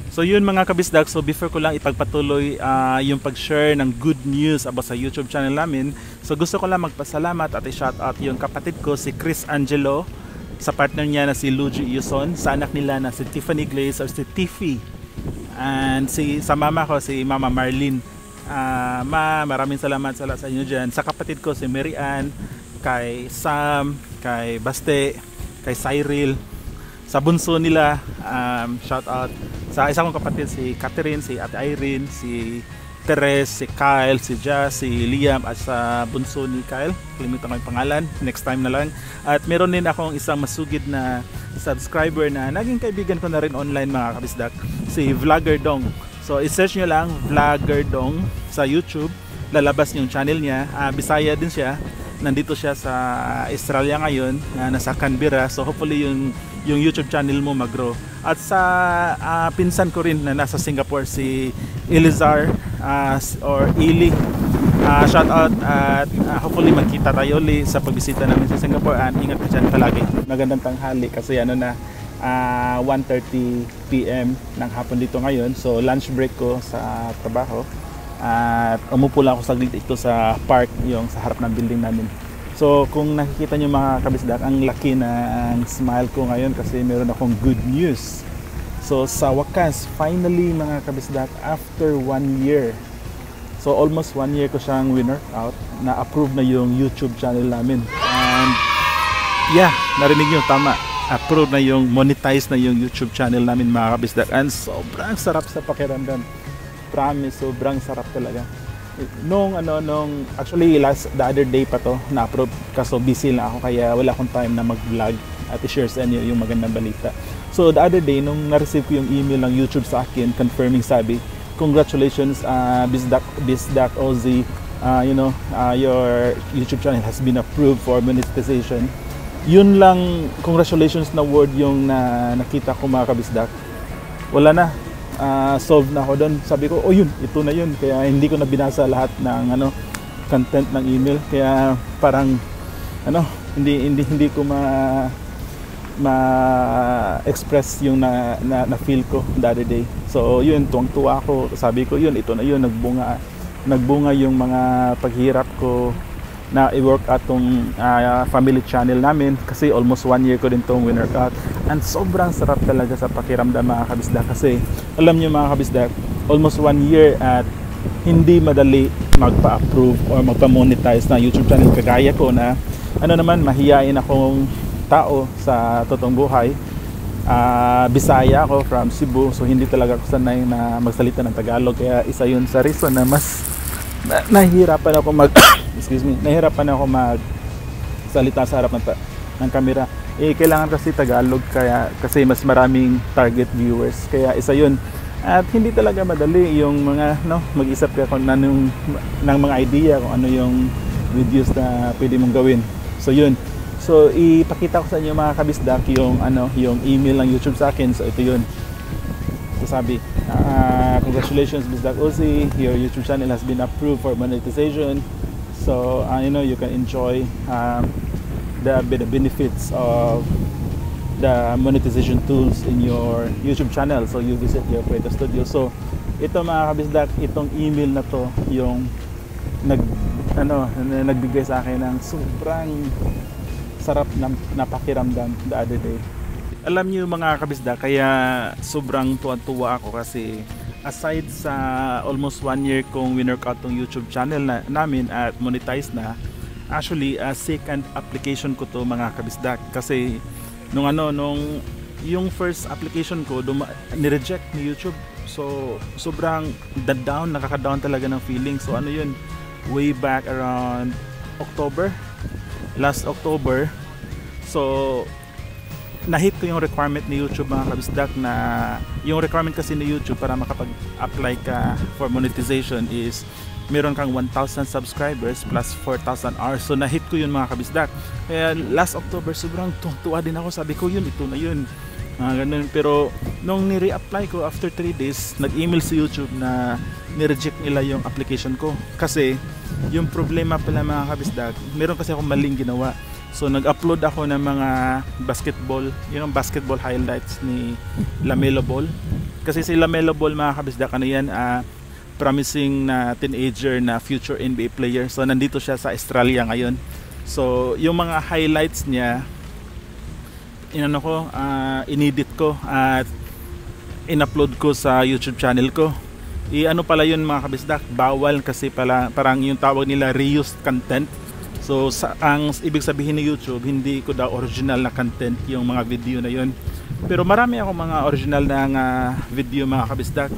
So yun mga kabisdak, so before ko lang ipagpatuloy yung pag-share ng good news about sa YouTube channel namin, so gusto ko lang magpasalamat at i-shoutout yung kapatid ko si Chris Angelo, sa partner niya na si Luigi Yuson, sa anak nila na si Tiffany Glaze or si Tiffy, and sa mama ko si Mama Marlene. Maraming salamat sa inyo dyan. Sa kapatid ko si Mary Ann, kay Sam, kay Baste, kay Cyril, sa bunso nila, shout out sa isa kong kapatid si Catherine, si Ate Irene, si Teres, si Kyle, si Jazz, si Liam, at sa bunso ni Kyle, kalimutan ko yung pangalan, next time na lang. At meron din akong isang masugid na subscriber na naging kaibigan ko na rin online mga kabisdak, si Vlogger Dong. So i-search nyo lang Vlogger Dong sa YouTube, lalabas yung channel niya. Bisaya din siya, nandito siya sa Australia ngayon, nasa Canberra. So hopefully yung YouTube channel mo mag-grow. At sa pinsan ko rin na nasa Singapore, si Elizar or Ili, shout out, at hopefully magkita tayo ulit sa pagbisita namin sa Singapore. And ingat ka dyan palagi. Magandang tanghali kasi 1:30 PM ng hapon dito ngayon. So lunch break ko sa trabaho. At umupo lang ako saglit ito sa park, yung sa harap ng building namin. So kung nakikita nyo mga kabisdak, ang laki ng smile ko ngayon kasi meron akong good news. So sa wakas, finally mga kabisdak, after 1 year, so almost 1 year ko siyang winner out, na-approve na yung YouTube channel namin. And yeah, narinig nyo, tama, approve na yung, monetize na yung YouTube channel namin mga kabisdak. And sobrang sarap sa pakiramdam. Promise, sobrang sarap talaga. Actually the other day pa to na-approve, kaso busy lang ako kaya wala akong time na mag-vlog at i-share sa inyo yung magandang balita. So the other day nung na-receive ko yung email ng YouTube sa akin confirming, sabi, congratulations Bisdak Ozzy, your YouTube channel has been approved for monetization. Yun lang, congratulations na word yung nakita ko mga kabisdak. Wala na, solve na ako doon. Sabi ko, yun, ito na yun. Kaya hindi ko na binasa lahat ng content ng email. Kaya parang hindi ko ma-express yung na feel ko the other day. So yun, tuwang-tuwa ako. Sabi ko, yun, ito na yun, nagbunga yung mga paghirap ko na i-work atong family channel namin, kasi almost 1 year ko din tong winner cut. And sobrang sarap talaga sa pakiramdam mga kabisdak, kasi alam nyo mga kabisdak, almost 1 year at hindi madali magpa-approve or magpa-monetize na YouTube channel kagaya ko na mahiyain akong tao sa totoong buhay. Bisaya ako from Cebu, so hindi talaga ako sanay na magsalita ng Tagalog, kaya isa yun sa reason na mas nahihirapan ako nahihirapan ako magsalita sa harap ng camera. Kailangan kasi Tagalog kasi mas maraming target viewers, kaya isa yun. At hindi talaga madali yung mga mag-isip ka ng mga idea kung ano yung videos na pwede mong gawin. So yun. So ipakita ko sa inyo mga kabisdak yung email ng YouTube sa akin. So ito yun. So sabi, congratulations Bisdak Ozzy, your YouTube channel has been approved for monetization. So you can enjoy the benefits of the monetization tools in your YouTube channel. So you visit your Creator Studio. So ito mga kabisdak, itong email na to yung nagbigay sa akin ng sobrang sarap na pakiramdam the other day. Alam niyo mga kabisdak, kaya sobrang tuwa ako kasi aside sa almost 1 year kong winner cut tong YouTube channel namin at monetize na, actually second application ko to mga kabisdak, kasi nung yung first application ko ni-reject ni YouTube. So sobrang nakaka-down talaga ng feeling. So yun, way back around last October. So na-hit ko yung requirement ni YouTube mga kabisdak, na yung requirement kasi ni YouTube para makapag-apply ka for monetization is meron kang 1,000 subscribers plus 4,000 hours. So na-hit ko yun mga kabisdak. Kaya last October sobrang tuwa din ako. Sabi ko, ito na yun. Ganun. Pero nung ni-reapply ko after 3 days, nag-email si YouTube na ni-reject nila yung application ko. Kasi yung problema pala mga kabisdak, meron kasi akong maling ginawa. So nag-upload ako ng mga basketball, yung basketball highlights ni LaMelo Ball. Kasi si LaMelo Ball, mga kabisdak, ano yan, promising na teenager na future NBA player. So nandito siya sa Australia ngayon. So yung mga highlights niya, inedit ko at in-upload ko sa YouTube channel ko. Ano pala yun, mga kabisdak, bawal kasi pala, parang yung tawag nila reused content. So ang ibig sabihin ni YouTube, hindi ko daw original na content yung mga video na yun. Pero marami ako mga original na video, mga kabisdak.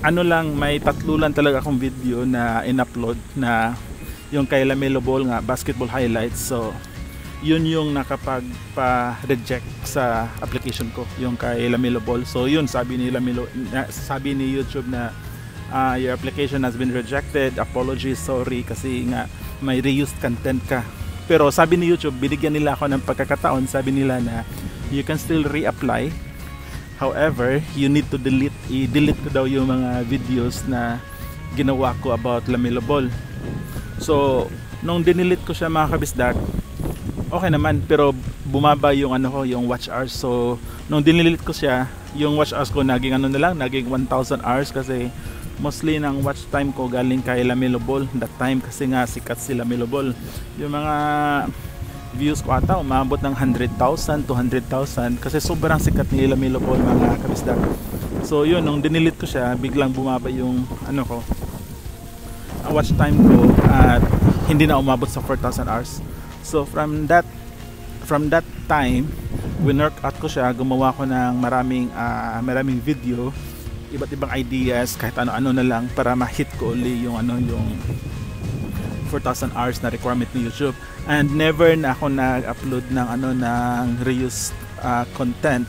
Ano lang, may 3 lang talaga akong video na in-upload, na yung kay LaMelo Ball nga, basketball highlights. So yun yung nakapagpa-reject sa application ko, yung kay LaMelo Ball. So yun, sabi ni YouTube na your application has been rejected, apologies, sorry, kasi nga may reused content ka. Pero sabi ni YouTube, binigyan nila ako ng pagkakataon. Sabi nila na you can still reapply, however you need to i-delete ko daw yung mga videos na ginawa ko about LaMelo Ball. So nung dinilit ko siya, mga kabisdak, okay naman, pero bumaba yung yung watch hours. So nung dinilit ko siya, yung watch hours ko naging naging 1,000 hours, kasi mostly ng watch time ko galing kay LaMelo Ball that time, kasi nga sikat si LaMelo Ball. Yung mga views ko ata umabot ng 100,000, 200,000, kasi sobrang sikat ni LaMelo Ball, mga kabisdak. So yun, nung dinilit ko siya, biglang bumaba yung watch time ko at hindi na umabot sa 4,000 hours. So from that time, winwork out ko siya, gumawa ko ng maraming video, iba't ibang ideas, kahit ano-ano na lang, para ma-hit ko uli yung 4,000 hours na requirement ni YouTube. And never na ako nag-upload ng reused content,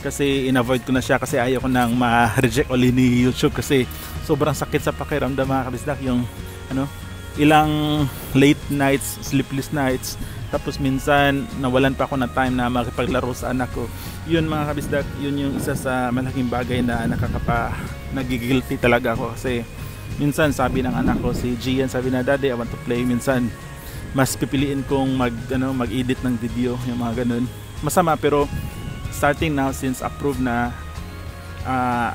kasi in-avoid ko na siya, kasi ayaw ko nang ma-reject uli ni YouTube, kasi sobrang sakit sa pakiramdam, mga kabisdak, yung ilang late nights, sleepless nights, tapos minsan nawalan pa ako ng time na makipaglaro sa anak ko. Yun, mga kabisdak, yun yung isa sa malaking bagay na nagigilty talaga ako, kasi minsan sabi ng anak ko, si Gian, sabi na, "Daddy, I want to play." Minsan mas pipiliin kong mag-edit ng video, yung mga ganun. Masama, pero starting now, since approved na,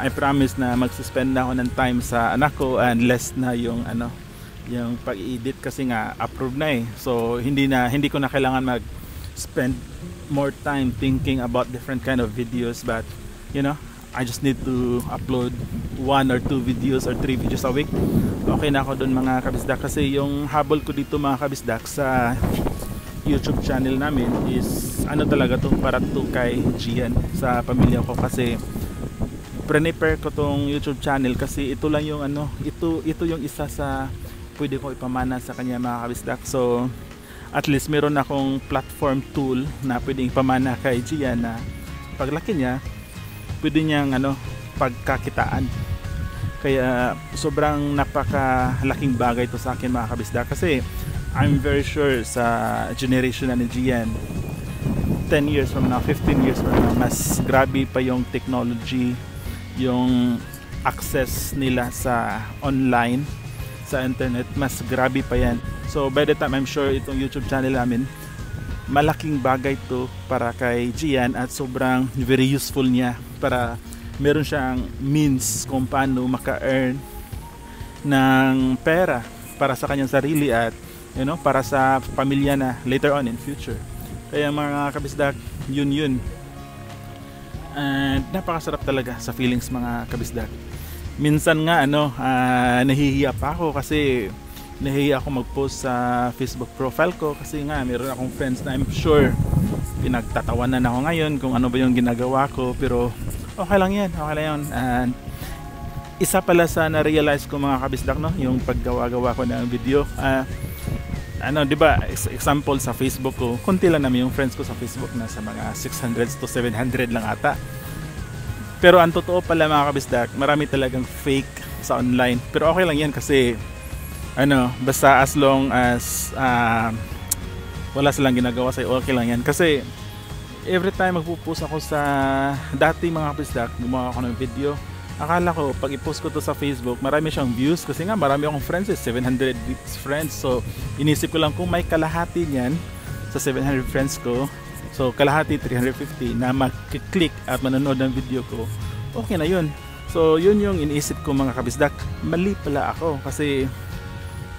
I promise na mag-suspend na ako ng time sa anak ko, and less na yung pag-edit, kasi nga approved na eh. So hindi ko na kailangan mag-spend more time thinking about different kind of videos, but I just need to upload 1 or 2 videos or 3 videos a week. Okay na ako dun, mga kabisdak, kasi yung habol ko dito, mga kabisdak, sa YouTube channel namin is talaga to, para to kay Gian, sa pamilya ko, kasi prepare ko tong YouTube channel kasi ito lang yung ito yung isa sa pwede ko ipamana sa kanya, mga kabisdak. So at least meron akong platform tool na pwedeng ipamana kay Gian, na paglaki niya pwede niyang pagkakitaan. Kaya sobrang napakalaking bagay to sa akin, mga kabisdak, kasi I'm very sure sa generation na ni Gian, 10 years from now, 15 years from now, mas grabe pa yung technology, yung access nila sa online, sa internet, mas grabe pa yan. So by the time, I'm sure itong YouTube channel namin, malaking bagay to para kay Gian, at sobrang very useful niya, para meron siyang means kung paano maka-earn ng pera para sa kanyang sarili, at para sa pamilya na later on in future. Kaya, mga kabisdak, yun. And napakasarap talaga sa feelings, mga kabisdak. Minsan nga nahihiya pa ako, kasi nahihiya ako mag-post sa Facebook profile ko, kasi nga meron akong friends na I'm sure pinagtatawanan ako ngayon kung ano ba yung ginagawa ko, pero okay lang yan. And isa pala sa na-realize ko, mga kabisdak, yung paggawa-gawa ko ng video, di ba, example sa Facebook ko, konti lang naman yung friends ko sa Facebook, na sa mga 600 to 700 lang ata. Pero ang totoo pala, mga kabisdak, marami talagang fake sa online. Pero okay lang yan, kasi basta as long as wala silang ginagawa sa'yo, okay lang yan. Kasi every time magpo-post ako sa dati, mga kabisdak, gumawa ako ng video, akala ko pag i-post ko to sa Facebook, marami siyang views, kasi nga marami akong friends, 700 friends. So inisip ko lang, kung may kalahati niyan sa 700 friends ko, so kalahati 350 na mag-click at manonood ng video ko, okay na yun. So yun yung iniisip ko mga kabisdak. Mali pala ako kasi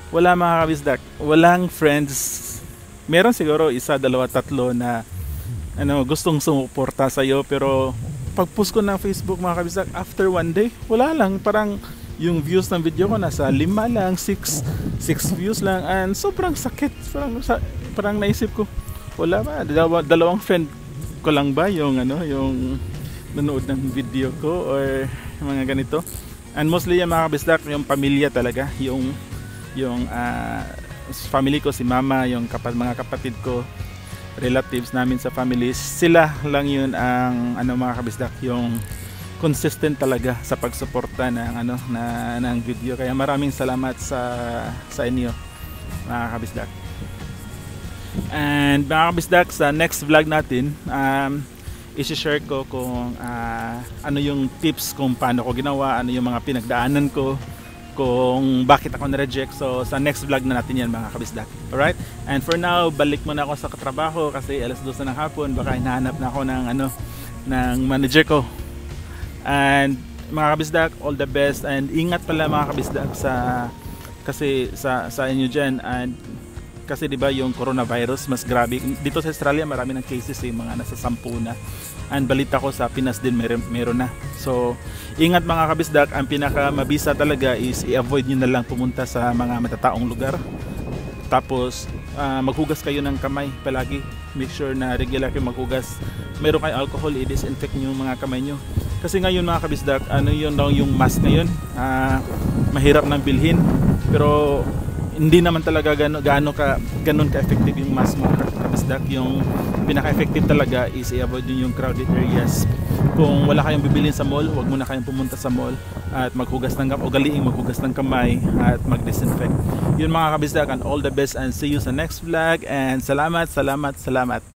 wala mga kabisdak, walang friends. Meron siguro isa, dalawa, tatlo na gustong sumuporta sa iyo, pero pag post ko ng Facebook mga kabisdak, after one day wala lang, parang yung views ng video ko nasa 5 lang, 6 views lang, and sobrang sakit. Parang naisip ko, wala ba, dalawang friend ko lang ba yung yung nanood ng video ko or mga ganito. And mostly yung mga kabisdak, yung pamilya talaga, yung family ko, si mama, yung mga kapatid ko, relatives namin sa families, sila lang yun ang mga kabisdak, yung consistent talaga sa pagsuporta ng video. Kaya maraming salamat sa inyo mga kabisdak. And mga kabisdak, sa next vlog natin, i-share ko kung ano yung tips kung paano ko ginawa, ano yung mga pinagdaanan ko, kung bakit ako na-reject. So sa next vlog na natin yan mga kabisdak. Alright? And for now, balik muna ako sa katrabaho kasi alas 12 ng hapon, baka hinahanap na ako ng manager ko. And mga kabisdak, all the best, and ingat pala mga kabisdak sa inyo dyan. And kasi diba yung coronavirus mas grabe dito sa Australia, marami ng cases, mga nasa 10 na, and balita ko sa Pinas din meron na. So ingat mga kabisdak, ang pinaka mabisa talaga is i-avoid nyo na lang pumunta sa mga matataong lugar. Tapos maghugas kayo ng kamay palagi, make sure na regular kayo maghugas. Meron kayo alcohol, i-disinfect nyo yung mga kamay nyo. Kasi ngayon mga kabisdak, yun daw yung mask ngayon, mahirap nang bilhin, pero hindi naman talaga ganun ka-effective yung mask mga kabisdak. Yung pinaka-effective talaga is i-avoid yung crowded areas. Kung wala kayong bibilin sa mall, huwag muna kayong pumunta sa mall at maghugas ng maghugas ng kamay at mag-disinfect. Yun mga kabisdak, and all the best, and see you sa next vlog, and salamat.